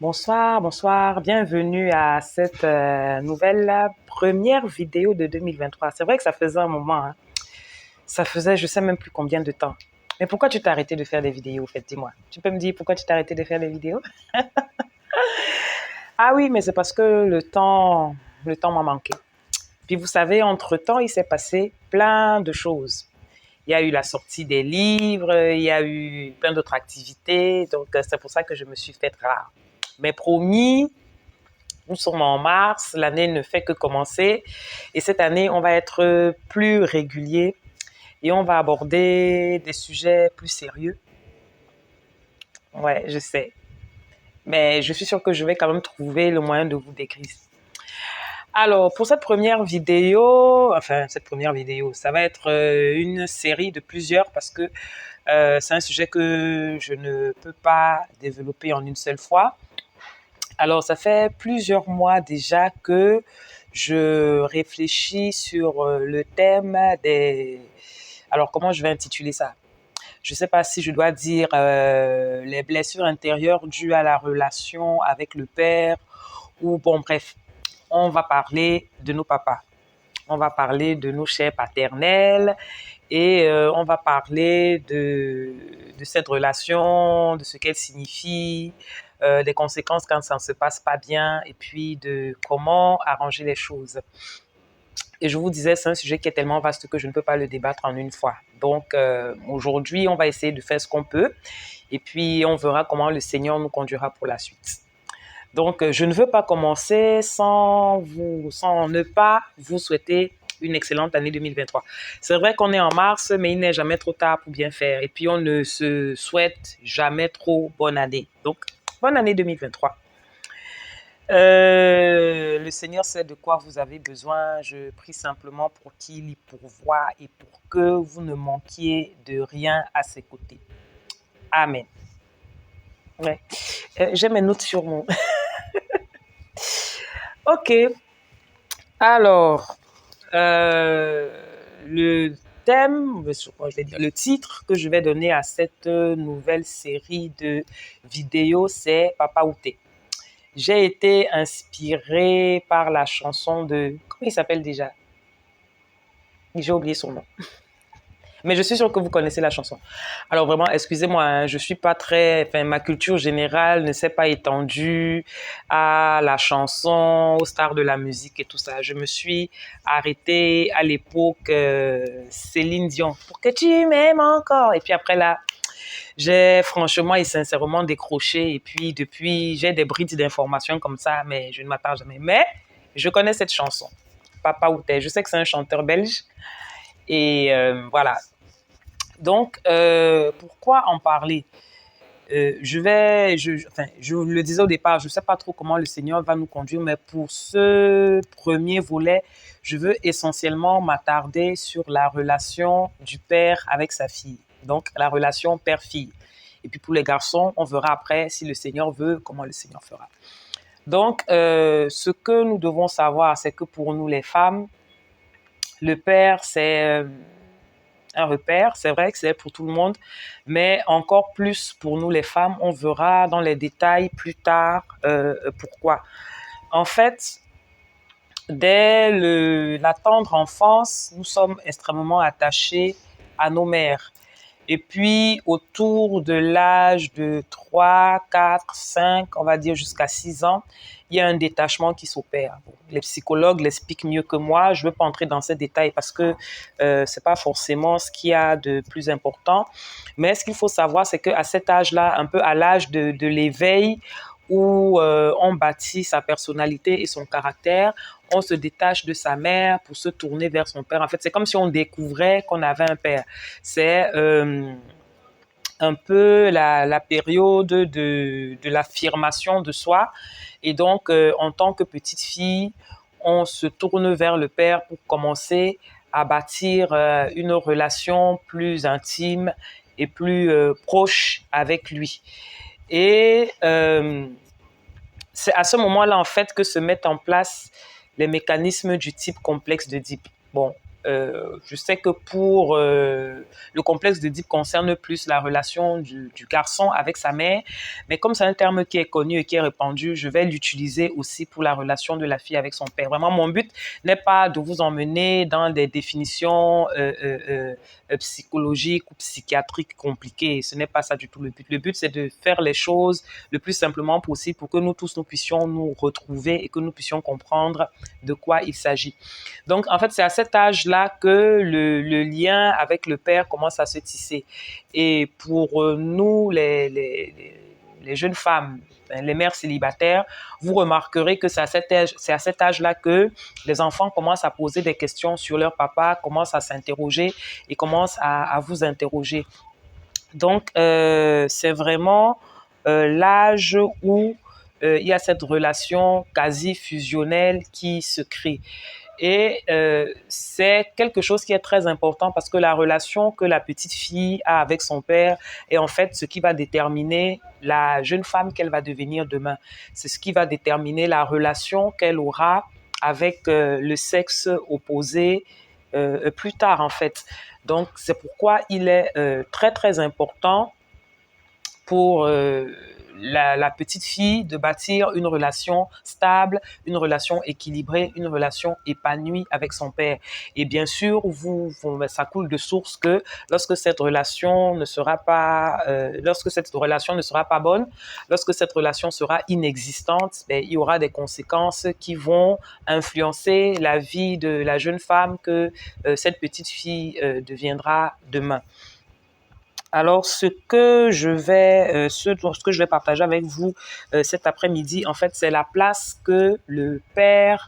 Bonsoir, bonsoir, bienvenue à cette nouvelle première vidéo de 2023. C'est vrai que ça faisait un moment, hein. Ça faisait je sais même plus combien de temps. Mais pourquoi tu t'es arrêté de faire des vidéos, en fait, dis-moi. Tu peux me dire pourquoi tu t'es arrêté de faire des vidéos? Ah oui, mais c'est parce que le temps m'a manqué. Puis vous savez, entre-temps, il s'est passé plein de choses. Il y a eu la sortie des livres, il y a eu plein d'autres activités, donc c'est pour ça que je me suis faite rare. Mais promis, nous sommes en mars, l'année ne fait que commencer et cette année, on va être plus régulier et on va aborder des sujets plus sérieux. Ouais, je sais. Mais je suis sûre que je vais quand même trouver le moyen de vous décrire. Alors, pour cette première vidéo, ça va être une série de plusieurs parce que c'est un sujet que je ne peux pas développer en une seule fois. Alors, ça fait plusieurs mois déjà que je réfléchis sur le thème des... Alors, comment je vais intituler ça? Je ne sais pas si je dois dire les blessures intérieures dues à la relation avec le père ou, bon, bref, on va parler de nos papas. On va parler de nos chers paternels et on va parler de cette relation, de ce qu'elle signifie, des conséquences quand ça ne se passe pas bien et puis de comment arranger les choses. Et je vous disais, c'est un sujet qui est tellement vaste que je ne peux pas le débattre en une fois. Donc aujourd'hui, on va essayer de faire ce qu'on peut et puis on verra comment le Seigneur nous conduira pour la suite. Donc, je ne veux pas commencer sans ne pas vous souhaiter une excellente année 2023. C'est vrai qu'on est en mars, mais il n'est jamais trop tard pour bien faire. Et puis, on ne se souhaite jamais trop bonne année. Donc, bonne année 2023. Le Seigneur sait de quoi vous avez besoin. Je prie simplement pour qu'il y pourvoie et pour que vous ne manquiez de rien à ses côtés. Amen. Ouais. J'ai mes notes sur mon... Ok. Alors, le thème, je vais dire, le titre que je vais donner à cette nouvelle série de vidéos, c'est Papa Outé. J'ai été inspirée par la chanson de... Comment il s'appelle déjà? J'ai oublié son nom. Mais je suis sûre que vous connaissez la chanson. Alors vraiment, excusez-moi, hein, je suis pas très... Enfin, ma culture générale ne s'est pas étendue à la chanson, aux stars de la musique et tout ça. Je me suis arrêtée à l'époque Céline Dion. Pour que tu m'aimes encore. Et puis après là, j'ai franchement et sincèrement décroché. Et puis depuis, j'ai des brides d'informations comme ça, mais je ne m'attends jamais. Mais je connais cette chanson, Papa Outé. Je sais que c'est un chanteur belge. Et voilà. Donc, pourquoi en parler? Je le disais au départ, je ne sais pas trop comment le Seigneur va nous conduire, mais pour ce premier volet, je veux essentiellement m'attarder sur la relation du père avec sa fille. Donc, la relation père-fille. Et puis pour les garçons, on verra après, si le Seigneur veut, comment le Seigneur fera. Donc, ce que nous devons savoir, c'est que pour nous les femmes, le père, c'est un repère. C'est vrai que c'est pour tout le monde, mais encore plus pour nous les femmes. On verra dans les détails plus tard pourquoi. En fait, dès la tendre enfance, nous sommes extrêmement attachés à nos mères. Et puis, autour de l'âge de 3, 4, 5, on va dire jusqu'à 6 ans, il y a un détachement qui s'opère. Bon, les psychologues l'expliquent mieux que moi. Je ne veux pas entrer dans ces détails parce que ce n'est pas forcément ce qu'il y a de plus important. Mais ce qu'il faut savoir, c'est qu'à cet âge-là, un peu à l'âge de l'éveil, où on bâtit sa personnalité et son caractère, on se détache de sa mère pour se tourner vers son père. En fait, c'est comme si on découvrait qu'on avait un père. C'est un peu la période de l'affirmation de soi. Et donc, en tant que petite fille, on se tourne vers le père pour commencer à bâtir une relation plus intime et plus proche avec lui. Et c'est à ce moment-là, en fait, que se mettent en place les mécanismes du type complexe d'Oedipe. Bon, Je sais que pour le complexe d'Oedipe concerne plus la relation du garçon avec sa mère, mais comme c'est un terme qui est connu et qui est répandu, je vais l'utiliser aussi pour la relation de la fille avec son père. Vraiment, mon but n'est pas de vous emmener dans des définitions psychologiques ou psychiatriques compliquées. Ce n'est pas ça du tout le but. Le but, c'est de faire les choses le plus simplement possible pour que nous tous, nous puissions nous retrouver et que nous puissions comprendre de quoi il s'agit. Donc, en fait, c'est à cet âge-là que le lien avec le père commence à se tisser. Et pour nous, les jeunes femmes, les mères célibataires, vous remarquerez que c'est à cet âge-là que les enfants commencent à poser des questions sur leur papa, commencent à s'interroger et commencent à vous interroger. Donc, c'est vraiment l'âge où il y a cette relation quasi fusionnelle qui se crée. Et c'est quelque chose qui est très important parce que la relation que la petite fille a avec son père est en fait ce qui va déterminer la jeune femme qu'elle va devenir demain. C'est ce qui va déterminer la relation qu'elle aura avec le sexe opposé plus tard en fait. Donc c'est pourquoi il est très très important pour la petite fille de bâtir une relation stable, une relation équilibrée, une relation épanouie avec son père. Et bien sûr, ça coule de source que lorsque cette relation ne sera pas, bonne, lorsque cette relation sera inexistante, ben, il y aura des conséquences qui vont influencer la vie de la jeune femme que cette petite fille deviendra demain. Alors, ce que je vais partager avec vous cet après-midi, en fait, c'est la place que le père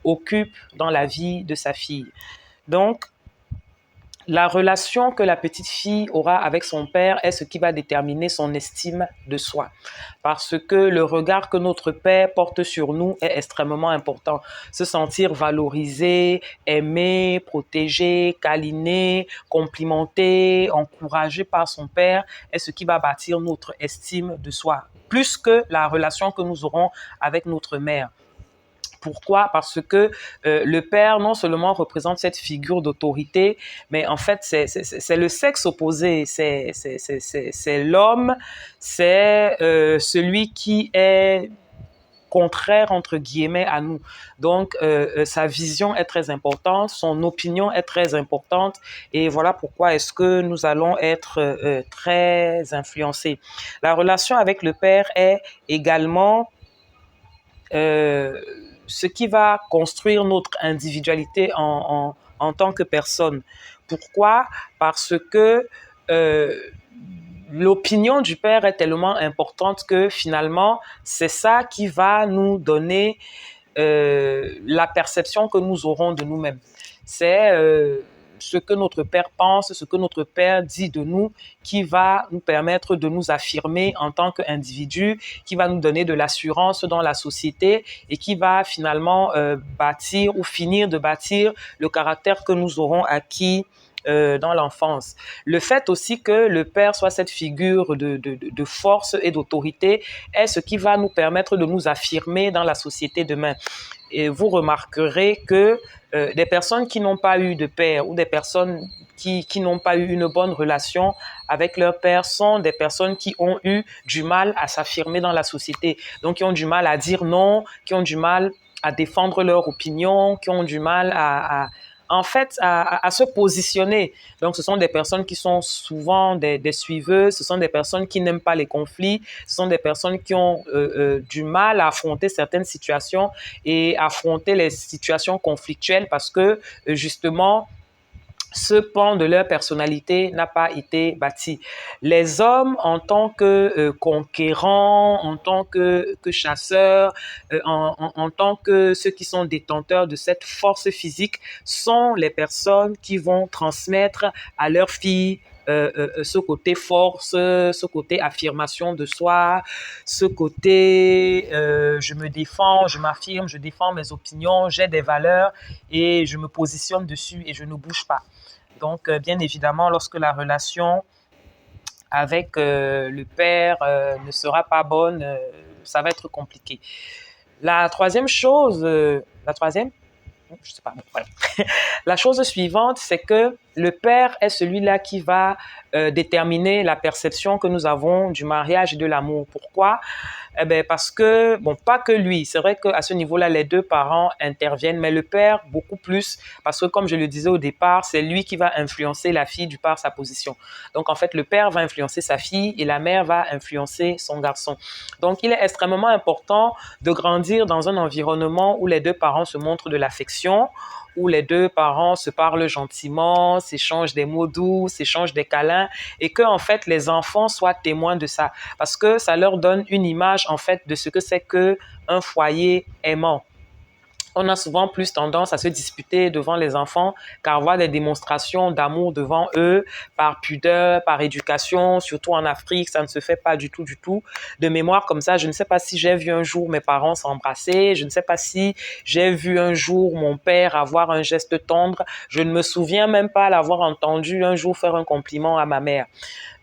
occupe dans la vie de sa fille. Donc, la relation que la petite fille aura avec son père est ce qui va déterminer son estime de soi. Parce que le regard que notre père porte sur nous est extrêmement important. Se sentir valorisé, aimé, protégé, câliné, complimenté, encouragé par son père est ce qui va bâtir notre estime de soi. Plus que la relation que nous aurons avec notre mère. Pourquoi? Parce que le père non seulement représente cette figure d'autorité, mais en fait c'est le sexe opposé, c'est l'homme, c'est celui qui est contraire entre guillemets à nous. Donc sa vision est très importante, son opinion est très importante et voilà pourquoi est-ce que nous allons être très influencés. La relation avec le père est également ce qui va construire notre individualité en tant que personne. Pourquoi? Parce que l'opinion du père est tellement importante que finalement, c'est ça qui va nous donner la perception que nous aurons de nous-mêmes. C'est ce que notre père pense, ce que notre père dit de nous, qui va nous permettre de nous affirmer en tant qu'individu, qui va nous donner de l'assurance dans la société et qui va finalement bâtir ou finir de bâtir le caractère que nous aurons acquis dans l'enfance. Le fait aussi que le père soit cette figure de force et d'autorité est ce qui va nous permettre de nous affirmer dans la société demain. Et vous remarquerez que des personnes qui n'ont pas eu de père ou des personnes qui n'ont pas eu une bonne relation avec leur père sont des personnes qui ont eu du mal à s'affirmer dans la société. Donc, qui ont du mal à dire non, qui ont du mal à défendre leur opinion, qui ont du mal en fait, à se positionner. Donc, ce sont des personnes qui sont souvent des suiveuses, ce sont des personnes qui n'aiment pas les conflits, ce sont des personnes qui ont du mal à affronter certaines situations et affronter les situations conflictuelles parce que, justement, ce pan de leur personnalité n'a pas été bâti. Les hommes, en tant que conquérants, en tant que chasseurs, en tant que ceux qui sont détenteurs de cette force physique, sont les personnes qui vont transmettre à leurs filles ce côté force, ce côté affirmation de soi, ce côté je me défends, je m'affirme, je défends mes opinions, j'ai des valeurs et je me positionne dessus et je ne bouge pas. Donc, bien évidemment, lorsque la relation avec le père ne sera pas bonne, ça va être compliqué. La troisième chose, la troisième? Je sais pas. Bon, voilà. La chose suivante, c'est que le père est celui-là qui va déterminer la perception que nous avons du mariage et de l'amour. Pourquoi? Eh ben parce que, bon, pas que lui. C'est vrai qu'à ce niveau-là, les deux parents interviennent, mais le père beaucoup plus, parce que comme je le disais au départ, c'est lui qui va influencer la fille du par sa position. Donc, en fait, le père va influencer sa fille et la mère va influencer son garçon. Donc, il est extrêmement important de grandir dans un environnement où les deux parents se montrent de l'affection, où les deux parents se parlent gentiment, s'échangent des mots doux, s'échangent des câlins, et que en fait les enfants soient témoins de ça, parce que ça leur donne une image en fait de ce que c'est que un foyer aimant. On a souvent plus tendance à se disputer devant les enfants qu'à avoir des démonstrations d'amour devant eux, par pudeur, par éducation, surtout en Afrique, ça ne se fait pas du tout, du tout. De mémoire comme ça, je ne sais pas si j'ai vu un jour mes parents s'embrasser, je ne sais pas si j'ai vu un jour mon père avoir un geste tendre, je ne me souviens même pas l'avoir entendu un jour faire un compliment à ma mère.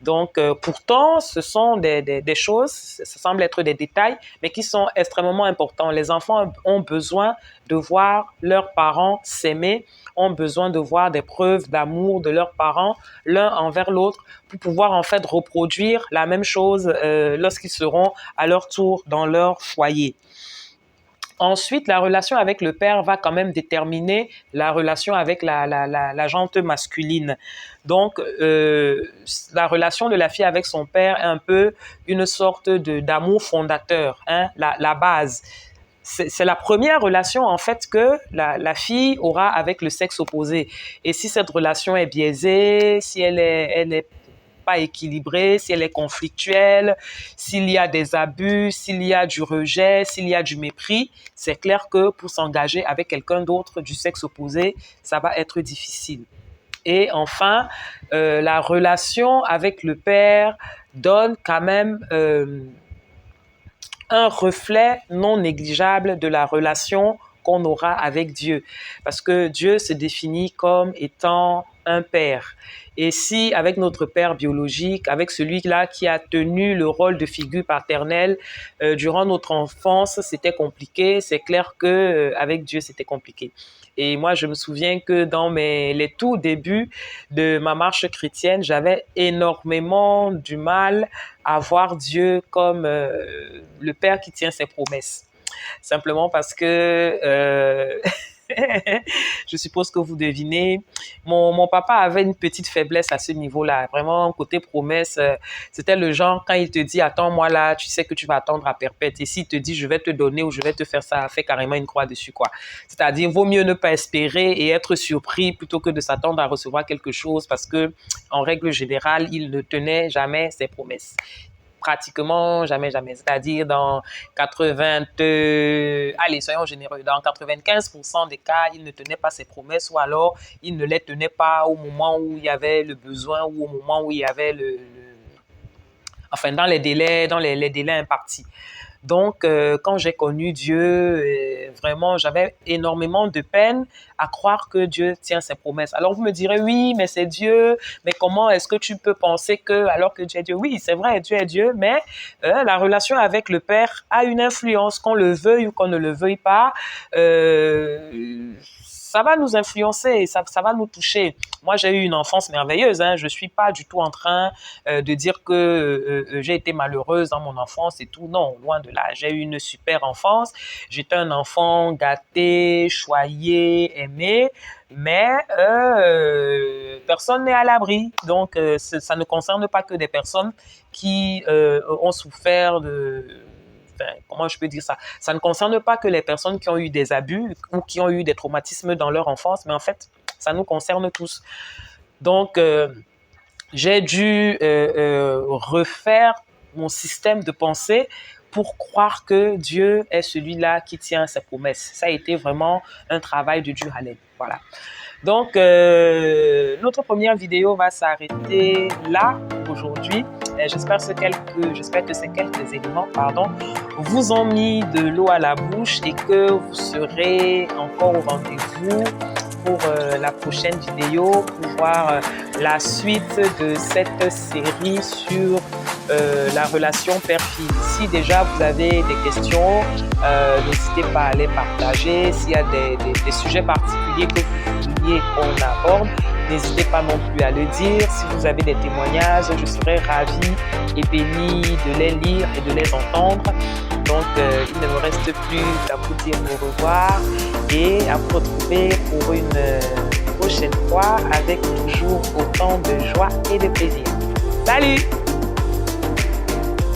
Donc, pourtant, ce sont des choses, ça semble être des détails, mais qui sont extrêmement importants. Les enfants ont besoin de voir leurs parents s'aimer, ont besoin de voir des preuves d'amour de leurs parents l'un envers l'autre pour pouvoir en fait reproduire la même chose lorsqu'ils seront à leur tour dans leur foyer. Ensuite, la relation avec le père va quand même déterminer la relation avec la jante masculine. Donc, la relation de la fille avec son père est un peu une sorte d'amour fondateur, hein, la base. C'est la première relation en fait que la fille aura avec le sexe opposé. Et si cette relation est biaisée, si elle est pas équilibrée, si elle est conflictuelle, s'il y a des abus, s'il y a du rejet, s'il y a du mépris, c'est clair que pour s'engager avec quelqu'un d'autre du sexe opposé, ça va être difficile. Et enfin, la relation avec le père donne quand même un reflet non négligeable de la relation qu'on aura avec Dieu. Parce que Dieu se définit comme étant un père. Et si avec notre père biologique, avec celui-là qui a tenu le rôle de figure paternelle durant notre enfance, c'était compliqué, c'est clair que avec Dieu, c'était compliqué. Et moi, je me souviens que dans les tout débuts de ma marche chrétienne, j'avais énormément du mal à voir Dieu comme le Père qui tient ses promesses. Simplement parce que je suppose que vous devinez, mon papa avait une petite faiblesse à ce niveau-là. Vraiment, côté promesse, c'était le genre, quand il te dit, attends-moi là, tu sais que tu vas attendre à perpète. Et s'il te dit, je vais te donner ou je vais te faire ça, fais carrément une croix dessus, quoi. C'est-à-dire, vaut mieux ne pas espérer et être surpris plutôt que de s'attendre à recevoir quelque chose parce que, en règle générale, il ne tenait jamais ses promesses. Pratiquement jamais, jamais. C'est-à-dire dans 80, allez, soyons généreux, dans 95% des cas, il ne tenait pas ses promesses ou alors il ne les tenait pas au moment où il y avait le besoin ou au moment où il y avait enfin, dans les délais impartis. Donc, quand j'ai connu Dieu, vraiment, j'avais énormément de peine à croire que Dieu tient ses promesses. Alors, vous me direz, oui, mais c'est Dieu, mais comment est-ce que tu peux penser que, alors que Dieu est Dieu? Oui, c'est vrai, Dieu est Dieu, mais la relation avec le Père a une influence, qu'on le veuille ou qu'on ne le veuille pas. Ça va nous influencer, ça va nous toucher. Moi, j'ai eu une enfance merveilleuse. Hein. Je suis pas du tout en train de dire que j'ai été malheureuse dans mon enfance et tout. Non, loin de là. J'ai eu une super enfance. J'étais un enfant gâté, choyé, aimé. Mais personne n'est à l'abri. Donc, ça ne concerne pas que des personnes qui ont souffert de... Enfin, comment je peux dire ça? Ça ne concerne pas que les personnes qui ont eu des abus ou qui ont eu des traumatismes dans leur enfance, mais en fait, ça nous concerne tous. Donc, j'ai dû refaire mon système de pensée pour croire que Dieu est celui-là qui tient ses promesses. Ça a été vraiment un travail de dur haleine. Voilà. Donc, notre première vidéo va s'arrêter là aujourd'hui. J'espère que ces quelques éléments, vous ont mis de l'eau à la bouche et que vous serez encore au rendez-vous pour la prochaine vidéo, pour voir la suite de cette série sur la relation père-fille. Si déjà vous avez des questions, n'hésitez pas à les partager. S'il y a des sujets particuliers que vous vouliez qu'on aborde, n'hésitez pas non plus à le dire. Si vous avez des témoignages, je serai ravie et bénie de les lire et de les entendre. Donc, il ne me reste plus qu'à vous dire au revoir et à vous retrouver pour une prochaine fois avec toujours autant de joie et de plaisir. Salut!